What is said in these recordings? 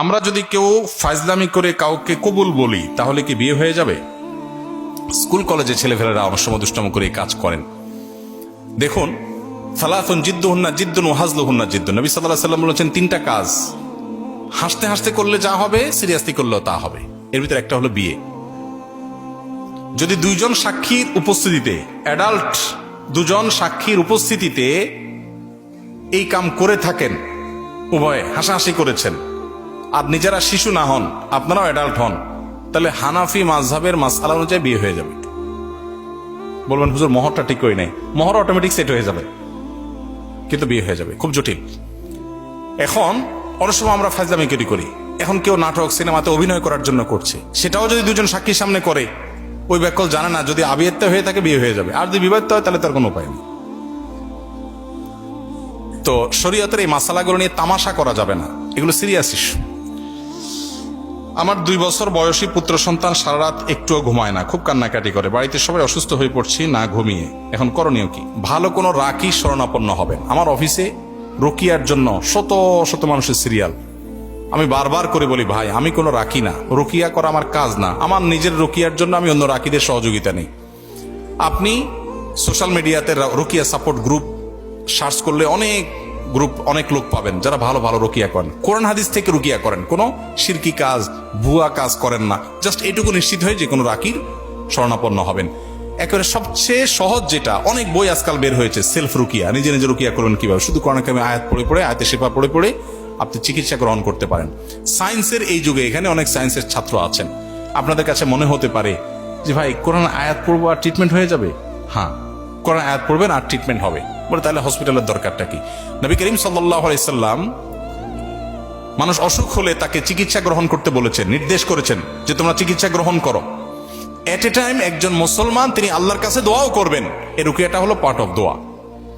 আমরা যদি কেউ ফাজলামি করে কাউকে কবুল বলি তাহলে কি বিয়ে হয়ে যাবে? স্কুল কলেজে ছেলেফেলেরা অনেক সময় দুষ্টামি করে এই কাজ করেন। দেখুন, সালাতুন জিদ্দুহুন্না জিদ্দুন ওয়া হাজলুহুন্না জিদ্দুন। নবী সাল্লাল্লাহু আলাইহি ওয়াসাল্লাম বলেছেন তিনটা কাজ হাসতে হাসতে করলে যা হবে সিরিয়াসলি করলেও তা হবে। এর ভিতরে একটা হলো বিয়ে। যদি দুইজন সাক্ষীর উপস্থিতিতে, অ্যাডাল্ট দুজন সাক্ষীর উপস্থিতিতে এই কাম করে থাকেন, উভয়ে হাসাহাসি করেছেন, আর নিজেরা শিশু না হন, আপনারাও অ্যাডাল্ট হন, তাহলে হানাফি মাযহাবের মাসআলা অনুযায়ী বিয়ে হয়ে যাবে। বলবেন হুজুর মোহরটা ঠিক হই নাই। মোহর অটোমেটিক সেট হয়ে যাবে, কিন্তু বিয়ে হয়ে যাবে। খুব জটিল। এখন অনেক সময় আমরা ফাজলামি করি। এখন কেউ নাটক সিনেমাতে অভিনয় করার জন্য করছে, সেটাও যদি দুজন সাক্ষীর সামনে করে, ওই ব্যাকল জানে না যদি আবিয়াত্তা হয়ে থাকে বিয়ে হয়ে যাবে, আর যদি বিবাহিত হয় তাহলে তার কোনো উপায় নেই। তো শরীয়তের এই মাসালাগুলো নিয়ে তামাশা করা যাবে না, এগুলো সিরিয়াস ইস্যু। আমার 2 বছর বয়সী পুত্র সন্তান সারা রাত একটুও ঘুমায় না, খুব কান্নাকাটি করে, বাড়িতে সবাই অসুস্থ হয়ে পড়ছি না ঘুমিয়ে। এখন করণীয় কি? ভালো কোনো রাকি শরণাপন্ন হবেন। আমার অফিসে রুকিয়ার জন্য শত শত মানুষের সিরিয়াল। আমি বারবার করে বলি, ভাই আমি কোনো রাকি না, রুকিয়া করা আমার কাজ না, আমার নিজের রুকিয়ার জন্য আমি অন্য রাকিদের সহযোগিতা নেই। আপনি সোশ্যাল মিডিয়াতে রুকিয়া সাপোর্ট গ্রুপ সার্চ করলে অনেক গ্রুপ, অনেক লোক পাবেন যারা ভালো ভালো রুকিয়া করেন, কোরআন হাদিস থেকে রুকিয়া করেন, কোনো শিরকি কাজ ভুয়া কাজ করেন না। জাস্ট এটুকু নিশ্চিত হয়ে যে কোনো রাকির শরণাপন্ন হবেন। একেবারে সবচেয়ে সহজ যেটা, অনেক বই আজকাল বের হয়েছে, সেলফ রুকিয়া, নিজে নিজে রুকিয়া করবেন কিভাবে। শুধু কোরআন কারিমে আয়াত পড়ে আয়াতে শিফা পড়ে আপনি চিকিৎসা গ্রহণ করতে পারেন। সায়েন্সের এই যুগে এখানে অনেক সায়েন্সের ছাত্র আছেন, আপনাদের কাছে মনে হতে পারে যে ভাই কোরআন আয়াত পড়বো আর ট্রিটমেন্ট হয়ে যাবে। হ্যাঁ, কোরআন আয়াত পড়বেন আর ট্রিটমেন্ট হবে। বলে তাহলে হসপিটালের দরকারটা কি? নবী করিম সাল্লাল্লাহু আলাইহি সাল্লাম মানুষ অসুখ হলে তাকে চিকিৎসা গ্রহণ করতে বলেছেন, নির্দেশ করেছেন যে তোমরা চিকিৎসা গ্রহণ করো। এট এ টাইম একজন মুসলমান তিনি আল্লাহর কাছে দোয়াও করবেন। এই রুকিয়াটা হলো পার্ট অফ দোয়া।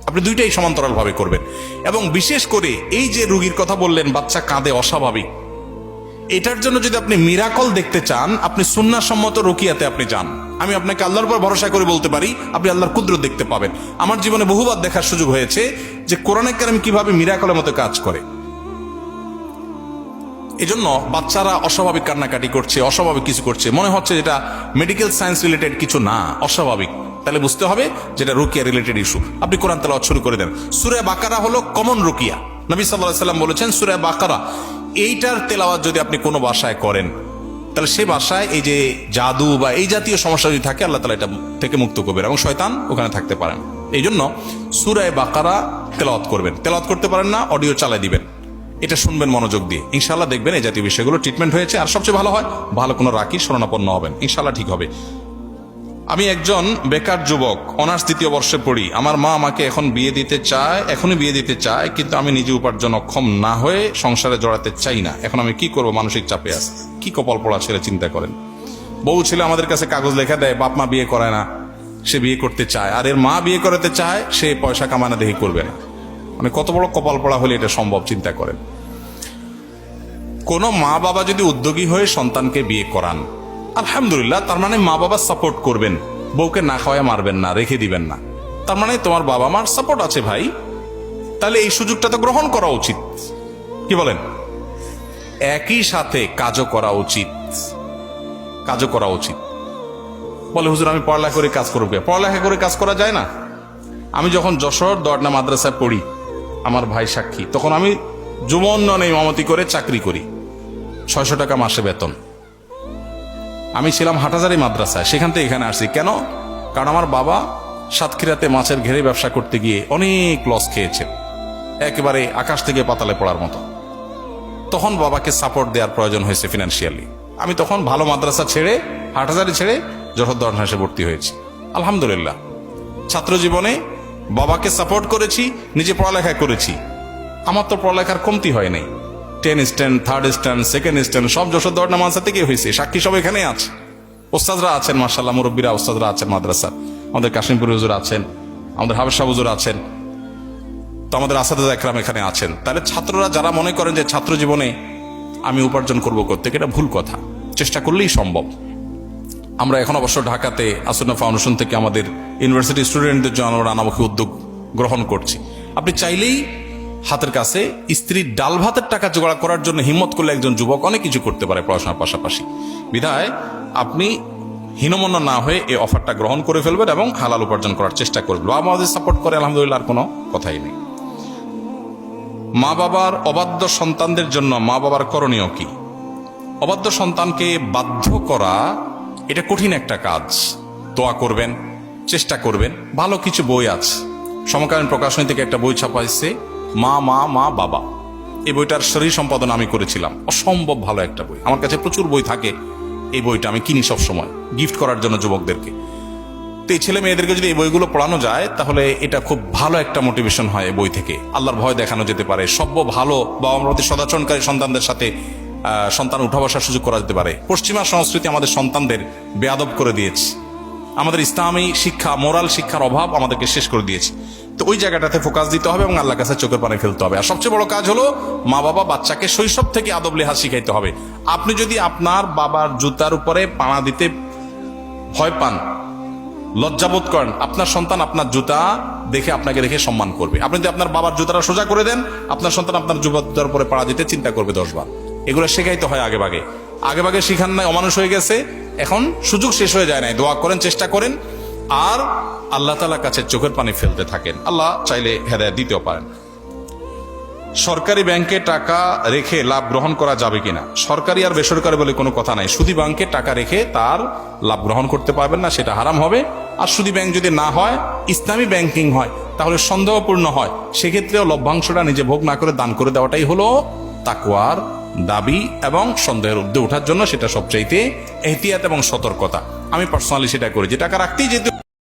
আপনি দুইটাই সমান্তরাল ভাবে করবেন। এবং বিশেষ করে এই যে রোগীর কথা বললেন, বাচ্চা কাঁদে অস্বাভাবিক, এটার জন্য যদি আপনি মিরাকল দেখতে চান, আপনি সুন্নাহ সম্মত রুকিয়াতে আপনি যান। আমি আপনাকে আল্লাহর উপর ভরসা করে বলতে পারি আপনি আল্লাহর কুদরত দেখতে পাবেন। আমার জীবনে বহুবার দেখার সুযোগ হয়েছে যে কোরআনে কারিম কিভাবে মিরাকলের মতো কাজ করে। এজন্য বাচ্চারা অস্বাভাবিক কান্নাকাটি করছে, অস্বাভাবিক কিছু করছে, মনে হচ্ছে যেটা মেডিকেল সায়েন্স রিলেটেড কিছু না, অস্বাভাবিক, তাহলে বুঝতে হবে যেটা রুকিয়া রিলেটেড ইস্যু। আপনি কোরআন তেলাওয়াত শুরু করে দেন। সূরা বাকারা হলো কমন রুকিয়া। নবী সাল্লাল্লাহু আলাইহি সাল্লাম বলেছেন সূরা বাকারা, এইটার তেলাওয়াত যদি আপনি কোনো ভাষায় করেন, তাহলে সে ভাষায় এই যে জাদু বা এই জাতীয় সমস্যা যদি থাকে, আল্লাহ তাআলা এটা থেকে মুক্ত করবেন এবং শয়তান ওখানে থাকতে পারেন। এই জন্য সূরা বাকারা তেলাওয়াত করবেন। তেলাওয়াত করতে পারেন না, অডিও চালাই দিবেন, এটা শুনবেন মনোযোগ দিয়ে। ইনশাআল্লাহ দেখবেন এই জাতীয় বিষয়গুলো ট্রিটমেন্ট হয়েছে। আর সবচেয়ে ভালো হয় ভালো কোনো রাকি শরণাপন্ন হবেন, ইনশাআল্লাহ ঠিক হবে। আমি একজন বেকার যুবক, অনার্স 2য় বর্ষে পড়ি। আমার মা আমাকে এখনই বিয়ে দিতে চায়, কিন্তু আমি নিজে উপার্জন অক্ষম না হয়ে সংসারে জড়াতে চাই না। এখন আমি কি করব? মানসিক চাপে আছে। কি কপাল পড়া ছেলে, চিন্তা করেন। বউ ছেলে আমাদের কাছে কাগজ লেখা দেয়, বাপ মা বিয়ে করায় না, সে বিয়ে করতে চায়, আর এর মা বিয়ে করাতে চায়, সে পয়সা কামানো দেখি করবে না। মানে কত বড় কপাল পড়া হলে এটা সম্ভব, চিন্তা করেন। কোন মা বাবা যদি উদ্যোগী হয়ে সন্তানকে বিয়ে করান, আলহামদুলিল্লাহ, তার মানে মা বাবা সাপোর্ট করবেন, বউকে না খাওয়ায় মারবেন না, রেখে দিবেন না, তার মানে তোমার বাবা মার সাপোর্ট আছে ভাই। তাহলে এই সুযোগটা তো গ্রহণ করা উচিত, কি বলেন? একই সাথে কাজও করা উচিত। বলে হুজুর আমি পড়ালেখা করে কাজ করবো। পড়ালেখা করে কাজ করা যায় না? আমি যখন যশোর দর্না মাদ্রাসায় পড়ি, আমার ভাই সাক্ষী, তখন আমি যুব উন্নয়নে ইমামতি করে চাকরি করি, 600 টাকা মাসে বেতন। আমি ছিলাম হাটহাজারী মাদ্রাসায়, সেখান থেকে এখানে আসছি। কেন? কারণ আমার বাবা সাতক্ষীরাতে মাছের ঘেরে ব্যবসা করতে গিয়ে অনেক লস খেয়েছে, একেবারে আকাশ থেকে পাতালে পড়ার মতো। তখন বাবাকে সাপোর্ট দেওয়ার প্রয়োজন হয়েছে ফিনান্সিয়ালি। আমি তখন ভালো মাদ্রাসা ছেড়ে, হাটহাজারী ছেড়ে যশোর দর্না এসে ভর্তি হয়েছি। আলহামদুলিল্লাহ, ছাত্র জীবনে বাবাকে সাপোর্ট করেছি, নিজে পড়ালেখা করেছি। আমার তো পড়ালেখার কমতি হয় নাই। 10 stand, 3rd stand, 2nd stand সব যশোর দর্না মাদ্রাসা থেকে হয়েছে। সাক্ষী সব এখানে আছে, ওস্তাদরা আছেন, মাশাআল্লাহ, মুরব্বীরা ওস্তাদরা আছেন মাদ্রাসার। আমাদের কাশিমপুর হুজুর আছেন, আমাদের হাবেশ সাহেব হুজুর আছেন, তো আমাদের আসাদুল্লাহ একরাম এখানে আছেন। তাহলে ছাত্ররা যারা মনে করেন যে ছাত্র জীবনে আমি উপার্জন করবো কোত্থেকে, এটা ভুল কথা। চেষ্টা করলেই সম্ভব। আমরা এখন অবশ্য ঢাকাতে আসুন্নাহ ফাউন্ডেশন থেকে আমাদের ইউনিভার্সিটি স্টুডেন্টদের জন্য আমরা নানামুখী উদ্যোগ গ্রহণ করছি। আপনি চাইলেই হাতের কাছে স্ত্রীর ডাল ভাতের টাকা জোগাড় করার জন্য হিম্মত করলে একজন যুবক অনেক কিছু করতে পারে পড়াশোনার পাশাপাশি। বিধায় আপনি হীনমন্য না হয়ে এই অফারটা গ্রহণ করে ফেলবেন এবং হালাল উপার্জন করার চেষ্টা করবেন। বাবা মা যদি সাপোর্ট করে আলহামদুলিল্লাহ, আর কোনো কথাই নেই। মা বাবার অবাধ্য সন্তানদের জন্য মা বাবার করণীয় কি? অবাধ্য সন্তানকে বাধ্য করা এটা কঠিন একটা কাজ। দোয়া করবেন, চেষ্টা করবেন। ভালো কিছু বই আছে, সমকালীন প্রকাশনী থেকে একটা বই ছাপা হয়েছে, মা মা মা বাবা। এই বইটার শরীর সম্পাদন আমি করেছিলাম, অসম্ভব ভালো একটা বই। আমার কাছে প্রচুর বই থাকে, এই বইটা আমি কিনি সব সময় গিফট করার জন্য যুবকদেরকে। তো এই ছেলে মেয়েদেরকে যদি এই বইগুলো পড়ানো যায় তাহলে এটা খুব ভালো একটা মোটিভেশন হয়। এই বই থেকে আল্লাহর ভয় দেখানো যেতে পারে, সভ্য ভালো বা অমরপতি সদাচরণকারী সন্তানদের সাথে সন্তান উঠা বসার সুযোগ করা যেতে পারে। পশ্চিমা সংস্কৃতি আমাদের সন্তানদের বেয়াদব করে দিয়েছে, আমাদের ইসলামী শিক্ষা, মোরাল শিক্ষার অভাব আমাদেরকে শেষ করে দিয়েছে। তো ওই জায়গাটাতে ফোকাস দিতে হবে এবং আল্লাহর কাছে চোখের পানি ফেলতে হবে। আর সবচেয়ে বড় কাজ হলো মা বাবা বাচ্চাকে শৈশব থেকে আদব লেহাজ শিখাইতে হবে। আপনি যদি আপনার বাবার জুতার উপরে পাড়া দিতে ভয় পান, লজ্জাবোধ করেন, আপনার সন্তান আপনার জুতা দেখে আপনাকে দেখে সম্মান করবে। আপনি যদি আপনার বাবার জুতাটা সোজা করে দেন, আপনার সন্তান আপনার জুতার উপরে পাড়া দিতে চিন্তা করবে 10 বার। এগুলো শেখাইতে হয় আগে ভাগে শিখান নাই, অমানুষ হয়ে গেছে, এখন সুযোগ শেষ হয়ে যায় নাই। দোয়া করেন, চেষ্টা করেন, আর আল্লাহ তাআলার কাছে চোখের পানি ফেলতে থাকেন। আল্লাহ চাইলে হেদায়েত দিতেও পারেন। সরকারি ব্যাংকে টাকা রেখে লাভ গ্রহণ করা যাবে কিনা? সরকারি আর বেসরকারি বলে কোনো কথা নাই। সুদী ব্যাংকে টাকা রেখে তার লাভ গ্রহণ করতে পারবেন না, সেটা হারাম হবে। আর সুদী ব্যাংক যদি না হয়, ইসলামী ব্যাংকিং হয়, তাহলে সন্দেহপূর্ণ হয়, সেক্ষেত্রেও লভ্যাংশটা নিজে ভোগ না করে দান করে দেওয়াটাই হলো তাকওয়ার দাবি এবং সন্দেহের ঊর্ধ্বে ওঠার জন্য সেটা সবচাইতে এহতিয়াত এবং সতর্কতা। আমি পার্সোনালি সেটা করি, যে টাকা রাখতেই যেহেতু